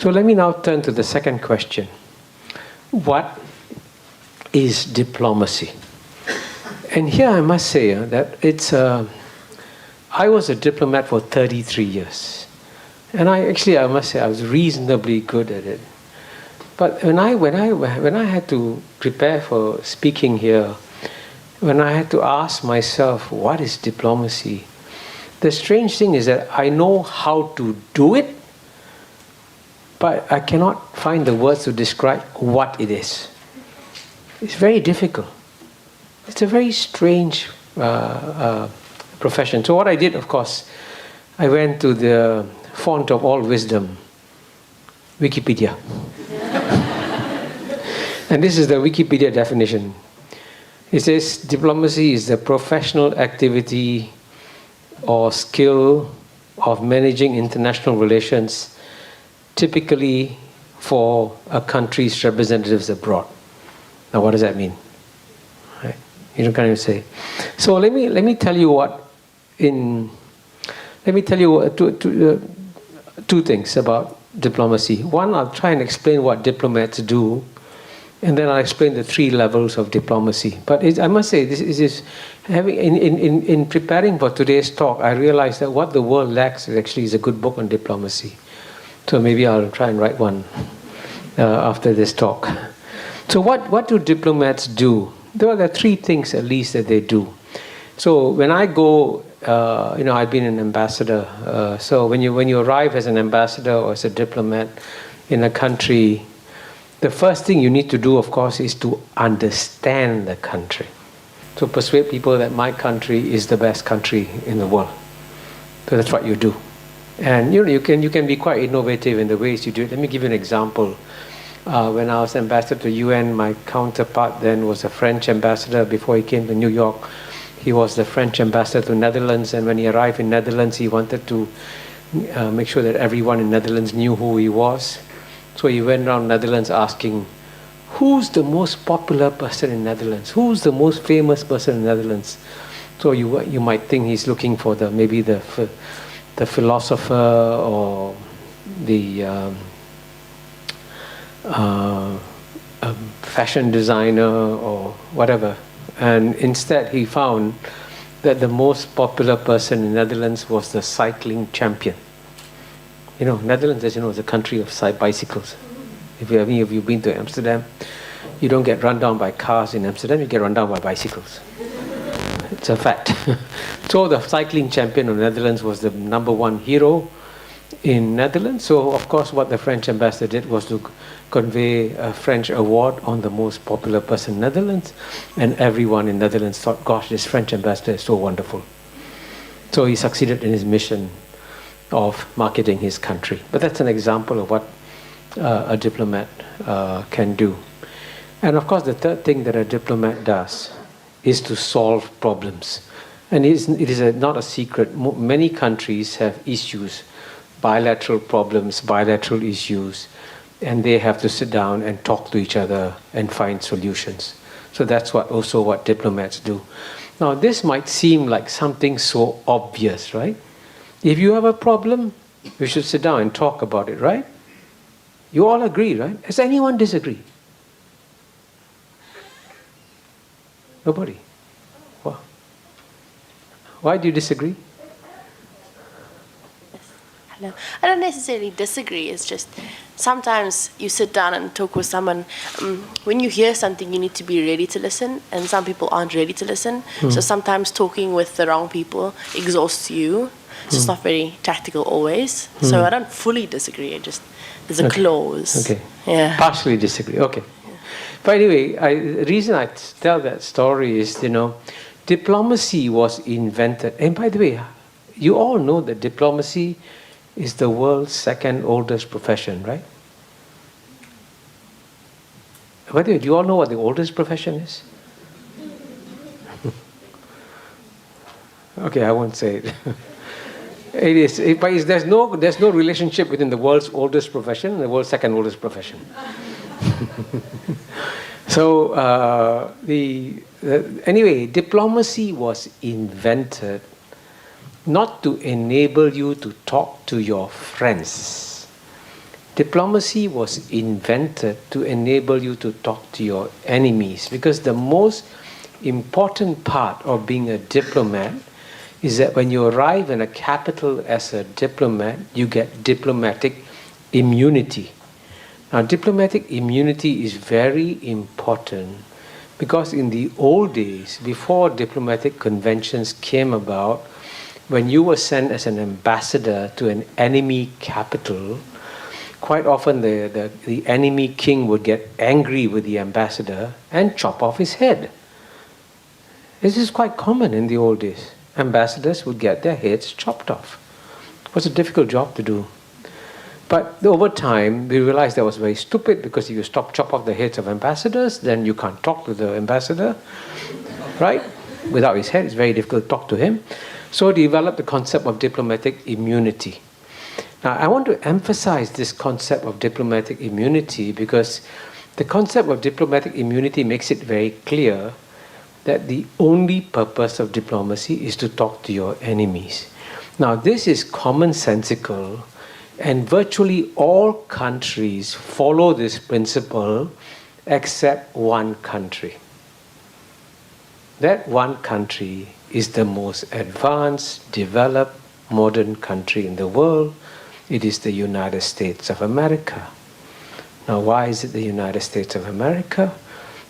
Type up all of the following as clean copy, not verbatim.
So let me now turn to the second question. What is diplomacy? And here I must say that it's I was a diplomat for 33 years. And I must say I was reasonably good at it. But when I had to prepare for speaking here, when I had to ask myself, what is diplomacy? The strange thing is that I know how to do it, but I cannot find the words to describe what it is. It's very difficult. It's a very strange profession. So what I did, of course, I went to the font of all wisdom, Wikipedia. And this is the Wikipedia definition. It says, diplomacy is the professional activity or skill of managing international relations, typically for a country's representatives abroad. Now, what does that mean? Right? You can't even say. So let me tell you two things about diplomacy. One, I'll try and explain what diplomats do, and then I'll explain the three levels of diplomacy. But I must say, this is in preparing for today's talk, I realized that what the world lacks is a good book on diplomacy. So maybe I'll try and write one after this talk. So what do diplomats do? There are three things at least that they do. So when I go, I've been an ambassador. So when you arrive as an ambassador or as a diplomat in a country, the first thing you need to do, of course, is to understand the country. To persuade people that my country is the best country in the world. So that's what you do. And you can be quite innovative in the ways you do it. Let me give you an example. When I was ambassador to UN, my counterpart then was a French ambassador before he came to New York. He was the French ambassador to Netherlands, and when he arrived in Netherlands, he wanted to make sure that everyone in Netherlands knew who he was. So he went around Netherlands asking, who's the most popular person in Netherlands? Who's the most famous person in Netherlands? So you might think he's looking for maybe the philosopher or the fashion designer or whatever. And instead he found that the most popular person in Netherlands was the cycling champion. Netherlands, as you know, is a country of bicycles. If you've been to Amsterdam, you don't get run down by cars in Amsterdam, you get run down by bicycles. It's a fact. So the cycling champion of Netherlands was the number one hero in Netherlands. So of course what the French ambassador did was to convey a French award on the most popular person in Netherlands, and everyone in Netherlands thought, gosh, this French ambassador is so wonderful. So he succeeded in his mission of marketing his country. But that's an example of what a diplomat can do. And of course the third thing that a diplomat does is to solve problems. And it is not a secret. Many countries have issues, bilateral problems, bilateral issues, and they have to sit down and talk to each other and find solutions. So that's also what diplomats do. Now this might seem like something so obvious, right? If you have a problem, you should sit down and talk about it, right? You all agree, right? Does anyone disagree? Nobody. Why do you disagree? Hello. I don't necessarily disagree. It's just sometimes you sit down and talk with someone. When you hear something, you need to be ready to listen, and some people aren't ready to listen. So sometimes talking with the wrong people exhausts you. It's just not very tactical always. So I don't fully disagree. There's a clause. Okay. Yeah. Partially disagree. Okay. Yeah. But anyway, the reason I tell that story is, diplomacy was invented. And by the way, you all know that diplomacy is the world's second oldest profession, right? By the way, do you all know what the oldest profession is? Okay, I won't say it. It is, but there's no relationship between the world's oldest profession and the world's second oldest profession. So anyway, diplomacy was invented not to enable you to talk to your friends, Diplomacy was invented to enable you to talk to your enemies, because the most important part of being a diplomat is that when you arrive in a capital as a diplomat, you get diplomatic immunity. Now, diplomatic immunity is very important because in the old days, before diplomatic conventions came about, when you were sent as an ambassador to an enemy capital, quite often the enemy king would get angry with the ambassador and chop off his head. This is quite common in the old days. Ambassadors would get their heads chopped off. It was a difficult job to do. But over time, we realized that was very stupid, because if you chop off the heads of ambassadors, then you can't talk to the ambassador, right? Without his head, it's very difficult to talk to him. So developed the concept of diplomatic immunity. Now, I want to emphasize this concept of diplomatic immunity because the concept of diplomatic immunity makes it very clear that the only purpose of diplomacy is to talk to your enemies. Now, this is commonsensical, and virtually all countries follow this principle except one country. That one country is the most advanced, developed, modern country in the world. It is the United States of America. Now, why is it the United States of America?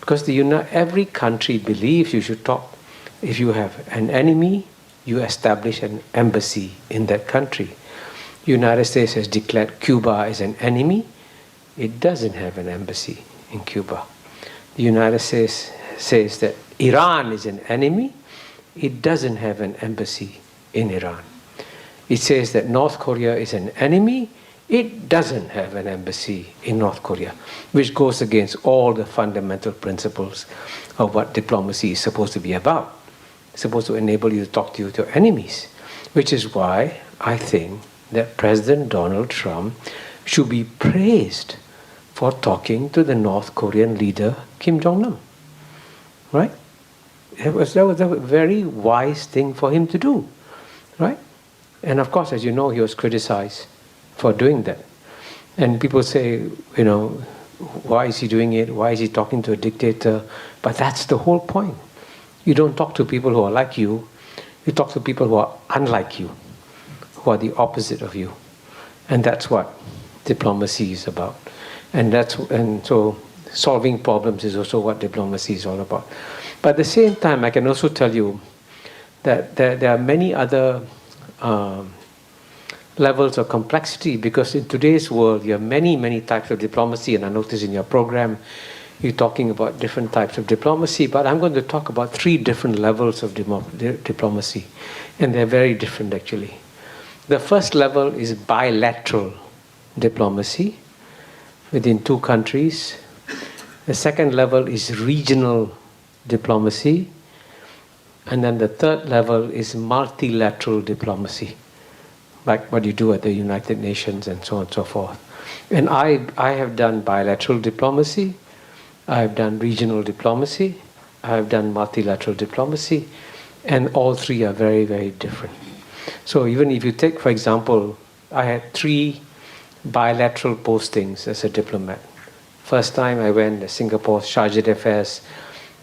Because every country believes you should talk. If you have an enemy, you establish an embassy in that country. The United States has declared Cuba as an enemy. It doesn't have an embassy in Cuba. The United States says that Iran is an enemy. It doesn't have an embassy in Iran. It says that North Korea is an enemy. It doesn't have an embassy in North Korea, which goes against all the fundamental principles of what diplomacy is supposed to be about. It's supposed to enable you to talk to your enemies, which is why I think that President Donald Trump should be praised for talking to the North Korean leader, Kim Jong-nam. Right? That was a very wise thing for him to do. Right? And of course, as you know, he was criticized for doing that. And people say, you know, why is he doing it? Why is he talking to a dictator? But that's the whole point. You don't talk to people who are like you. You talk to people who are unlike you, who are the opposite of you. And that's what diplomacy is about. And so solving problems is also what diplomacy is all about. But at the same time, I can also tell you that there are many other levels of complexity, because in today's world you have many, many types of diplomacy, and I noticed in your program you're talking about different types of diplomacy, but I'm going to talk about 3 different levels of diplomacy, and they're very different actually. The first level is bilateral diplomacy within 2 countries. The second level is regional diplomacy, and then the third level is multilateral diplomacy, like what you do at the United Nations and so on and so forth. And I have done bilateral diplomacy, I have done regional diplomacy, I have done multilateral diplomacy, and all 3 are very, very different. So even if you take, for example, I had 3 bilateral postings as a diplomat. First time I went as Singapore's Chargé d'Affaires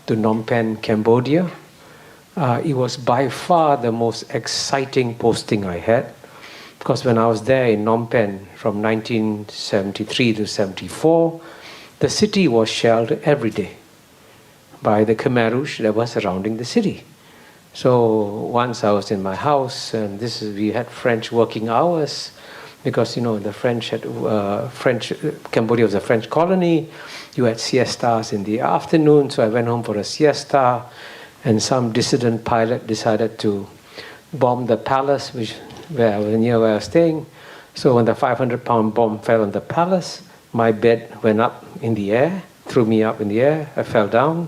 to Phnom Penh, Cambodia. It was by far the most exciting posting I had, because when I was there in Phnom Penh from 1973 to 74, the city was shelled every day by the Khmer Rouge that was surrounding the city. So once I was in my house, and we had French working hours, because you know the French had Cambodia was a French colony. You had siestas in the afternoon, so I went home for a siesta, and some dissident pilot decided to bomb the palace, near where I was staying. So when the 500-pound bomb fell on the palace, my bed went up in the air, threw me up in the air. I fell down.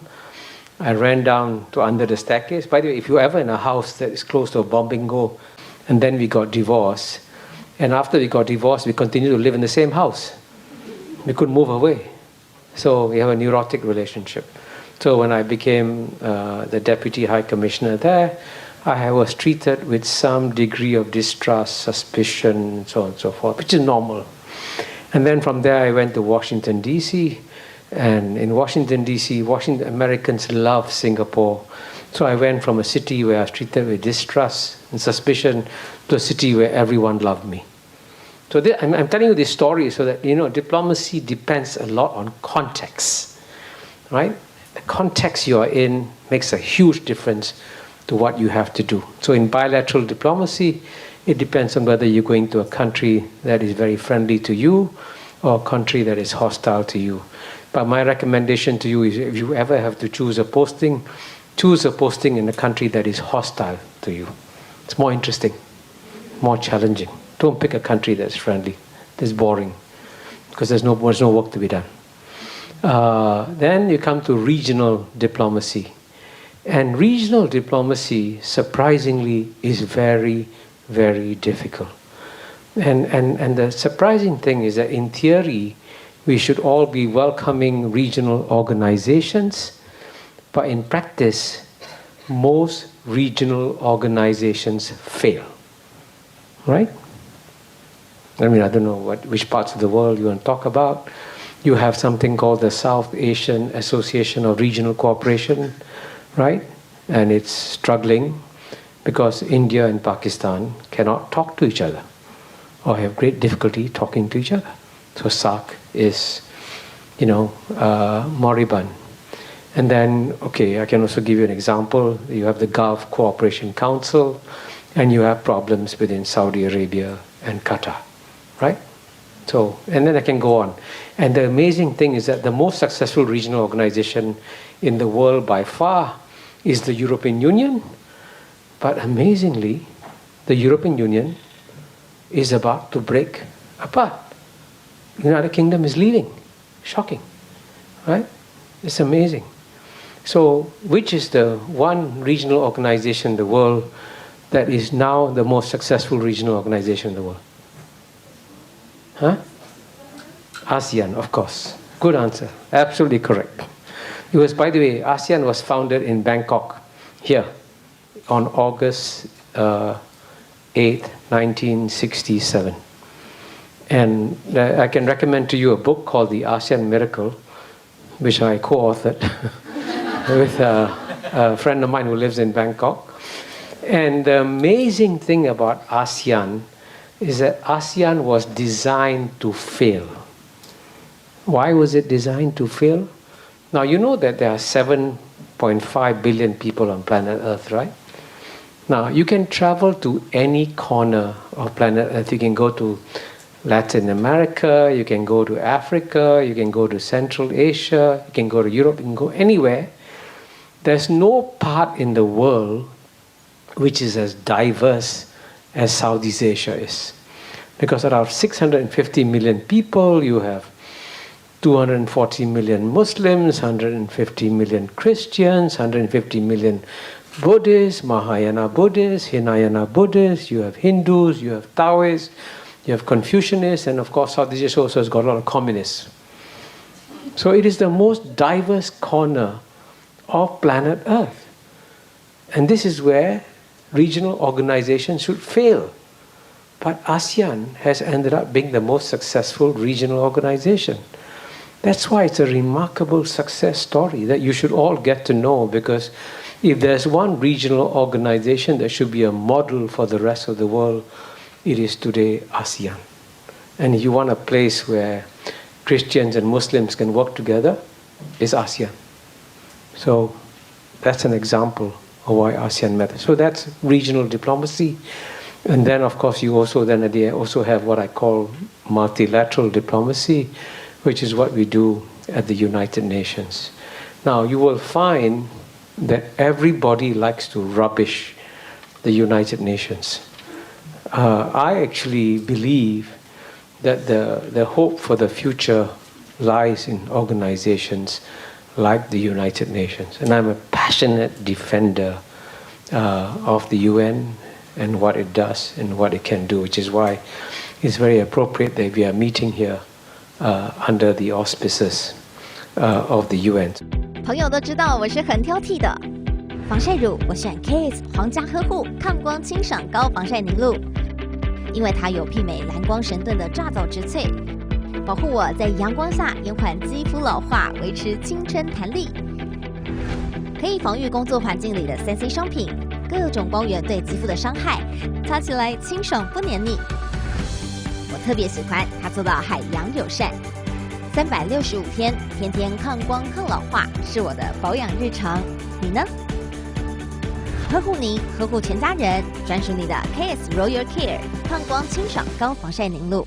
I ran down to under the staircase. By the way, if you're ever in a house that is close to a bombing goal, and then we got divorced, and after we got divorced, we continued to live in the same house. We couldn't move away. So we have a neurotic relationship. So when I became the Deputy High Commissioner there, I was treated with some degree of distrust, suspicion, and so on and so forth, which is normal. And then from there, I went to Washington, D.C., and in Washington, D.C., Americans love Singapore. So I went from a city where I was treated with distrust and suspicion to a city where everyone loved me. So I'm telling you this story so that, diplomacy depends a lot on context, right? The context you are in makes a huge difference to what you have to do. So in bilateral diplomacy, it depends on whether you're going to a country that is very friendly to you or a country that is hostile to you. But my recommendation to you is if you ever have to choose a posting in a country that is hostile to you. It's more interesting, more challenging. Don't pick a country that's friendly, that's boring, because there's no work to be done. Then you come to regional diplomacy. And regional diplomacy, surprisingly, is very, very difficult. And the surprising thing is that in theory, we should all be welcoming regional organizations, but in practice, most regional organizations fail, right? I mean, I don't know which parts of the world you want to talk about. You have something called the South Asian Association of Regional Cooperation, right? And it's struggling because India and Pakistan cannot talk to each other or have great difficulty talking to each other. So SAARC is, moribund. And then, I can also give you an example. You have the Gulf Cooperation Council, and you have problems within Saudi Arabia and Qatar, right? So, and then I can go on. And the amazing thing is that the most successful regional organization in the world by far is the European Union. But amazingly, the European Union is about to break apart. The United Kingdom is leaving. Shocking, right? It's amazing. So, which is the one regional organization in the world that is now the most successful regional organization in the world? Huh? ASEAN, of course. Good answer. Absolutely correct. It was, by the way, ASEAN was founded in Bangkok, here, on August 8th, 1967. And I can recommend to you a book called The ASEAN Miracle, which I co-authored with a friend of mine who lives in Bangkok. And the amazing thing about ASEAN is that ASEAN was designed to fail. Why was it designed to fail? Now, you know that there are 7.5 billion people on planet Earth, right? Now, you can travel to any corner of planet Earth. You can go to Latin America, you can go to Africa, you can go to Central Asia, you can go to Europe, you can go anywhere. There's no part in the world which is as diverse as Southeast Asia is. Because out of 650 million people, you have 240 million Muslims, 150 million Christians, 150 million Buddhists, Mahayana Buddhists, Hinayana Buddhists, you have Hindus, you have Taoists, you have Confucianists, and of course Southeast Asia also has got a lot of communists. So it is the most diverse corner of planet Earth. And this is where regional organizations should fail. But ASEAN has ended up being the most successful regional organization. That's why it's a remarkable success story that you should all get to know, because if there's one regional organization that should be a model for the rest of the world, it is today ASEAN. And if you want a place where Christians and Muslims can work together, it's ASEAN. So that's an example of why ASEAN matters. So that's regional diplomacy. And then, of course, you also have what I call multilateral diplomacy, which is what we do at the United Nations. Now, you will find that everybody likes to rubbish the United Nations. I actually believe that the hope for the future lies in organizations like the United Nations. And I'm a passionate defender of the UN and what it does and what it can do, which is why it's very appropriate that we are meeting here under the auspices of the UN. 朋友都知道我是很挑剔的，防晒乳我选 Kiss 皇家呵护抗光清爽高防晒凝露，因为它有媲美蓝光神盾的抓藻植萃，保护我在阳光下延缓肌肤老化，维持青春弹力。可以防御工作环境里的3C 商品，各种光源对肌肤的伤害，擦起来清爽不黏腻。我特别喜欢它做到海洋友善，365天，天天抗光抗老化，是我的保养日常。你呢？呵护您，呵护全家人，专属你的 KS Royal Care 抗光清爽高防晒凝露。